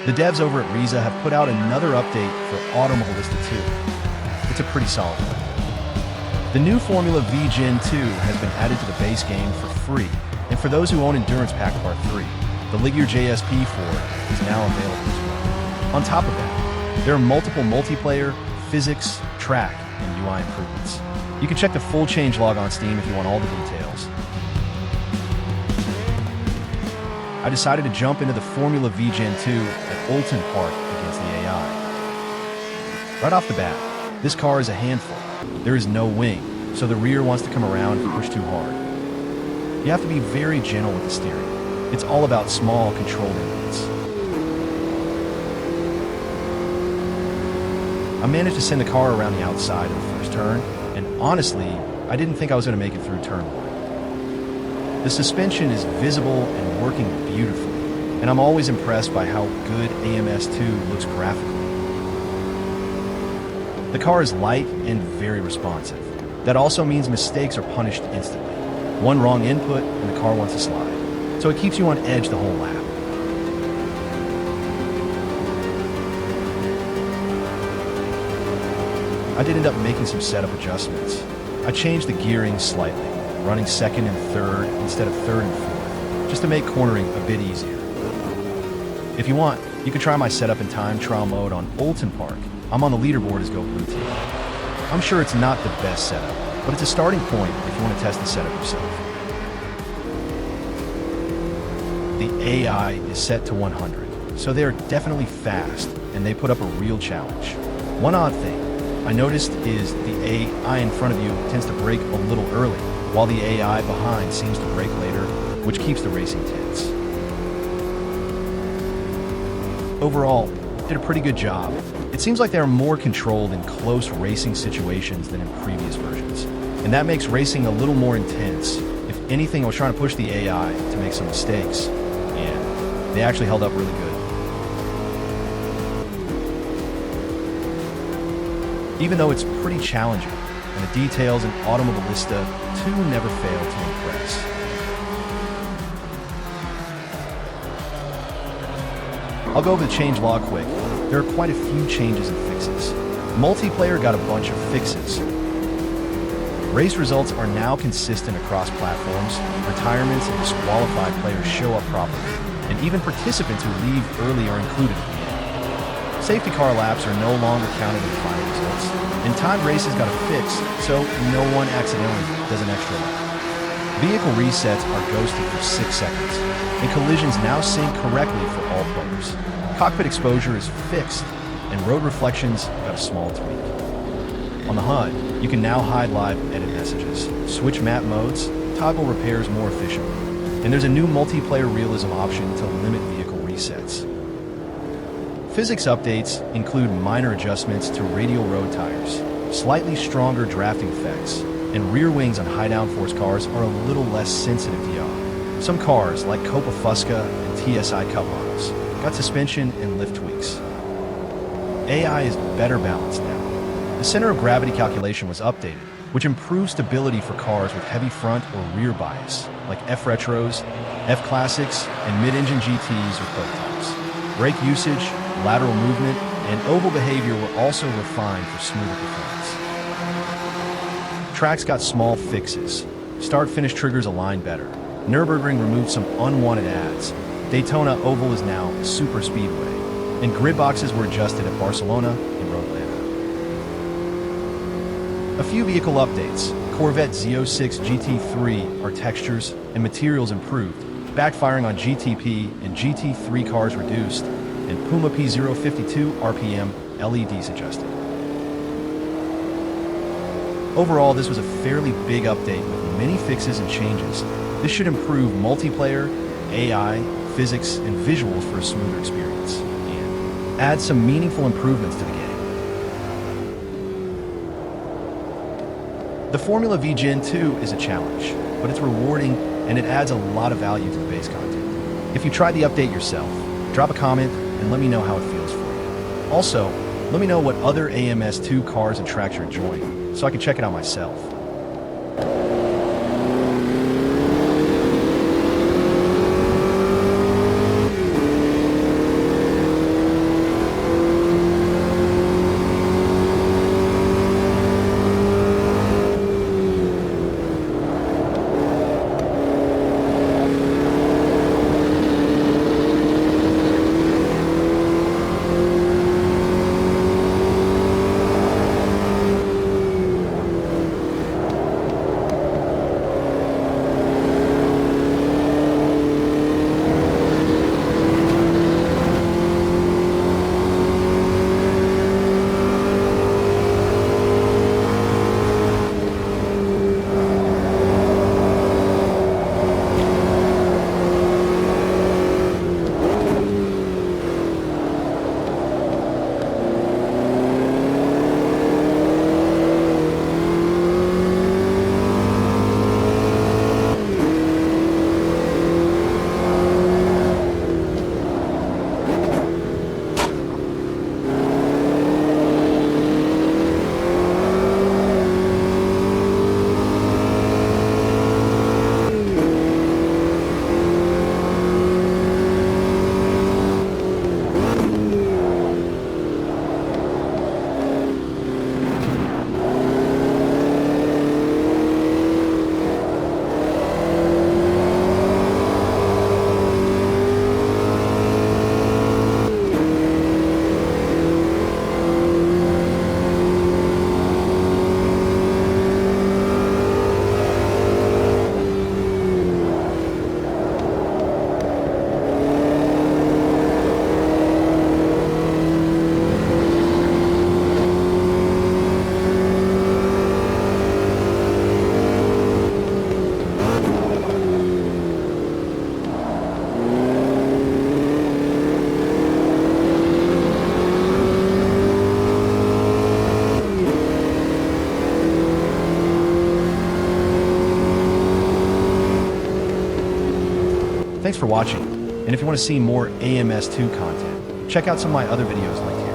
The devs over at Riza have put out another update for Automobilista 2. It's a pretty solid one. The new Formula Vee Gen 2 has been added to the base game for free, and for those who own Endurance Pack Part 3, the Ligier JSP for it is now available as well. On top of that, there are multiple multiplayer, physics, track, and UI improvements. You can check the full changelog on Steam if you want all the details. I decided to jump into the Formula Vee Gen 2 at Oulton Park against the AI. Right off the bat, this car is a handful. There is no wing, so the rear wants to come around if you push too hard. You have to be very gentle with the steering. It's all about small, controlled movements. I managed to send the car around the outside of the first turn, and honestly, I didn't think I was going to make it through turn 1. The suspension is visible and working beautifully, and I'm always impressed by how good AMS2 looks graphically. The car is light and very responsive. That also means mistakes are punished instantly. One wrong input and the car wants to slide. So it keeps you on edge the whole lap. I did end up making some setup adjustments. I changed the gearing slightly, running second and third instead of third and fourth, just to make cornering a bit easier. If you want, you can try my setup in time trial mode on Oulton Park. I'm on the leaderboard as Go Blue Team. I'm sure it's not the best setup, but it's a starting point if you want to test the setup yourself. The AI is set to 100, so they are definitely fast, and they put up a real challenge. One odd thing I noticed is the AI in front of you tends to brake a little early, while the AI behind seems to brake later, which keeps the racing tense. Overall, did a pretty good job. It seems like they are more controlled in close racing situations than in previous versions, and that makes racing a little more intense. If anything, I was trying to push the AI to make some mistakes, and they actually held up really good. Even though it's pretty challenging, and the details in Automobilista 2 never fail to impress. I'll go over the changelog quick. There are quite a few changes and fixes. Multiplayer got a bunch of fixes. Race results are now consistent across platforms. Retirements and disqualified players show up properly, and even participants who leave early are included at the end. Safety car laps are no longer counted in the final results, and timed races got a fix, so no one accidentally does an extra lap. Vehicle resets are ghosted for 6 seconds, and collisions now sync correctly for all players. Cockpit exposure is fixed, and road reflections got a small tweak. On the HUD, you can now hide live edit messages, switch map modes, toggle repairs more efficiently, and there's a new multiplayer realism option to limit vehicle resets. Physics updates include minor adjustments to radial road tires, slightly stronger drafting effects, and rear wings on high downforce cars are a little less sensitive to yaw. Some cars, like Copa Fusca and TSI Cup models, got suspension and lift tweaks. AI is better balanced now. The center of gravity calculation was updated, which improves stability for cars with heavy front or rear bias, like F-Retros, F-Classics, and mid-engine GTs or prototypes. Brake usage, lateral movement, and oval behavior were also refined for smoother performance. Tracks got small fixes. Start-finish triggers align better. Nürburgring removed some unwanted ads. Daytona Oval is now a super speedway, and grid boxes were adjusted at Barcelona and Road Atlanta. A few vehicle updates. Corvette Z06 GT3 are textures and materials improved, backfiring on GTP and GT3 cars reduced, and Puma P052 RPM LEDs adjusted. Overall, this was a fairly big update with many fixes and changes. This should improve multiplayer, AI, physics, and visuals for a smoother experience, and add some meaningful improvements to the game. The Formula Vee Gen 2 is a challenge, but it's rewarding and it adds a lot of value to the base content. If you tried the update yourself, drop a comment and let me know how it feels for you. Also, let me know what other AMS2 cars and tracks you're enjoying, so I can check it out myself. watching, and if you want to see more AMS2 content, check out some of my other videos linked here.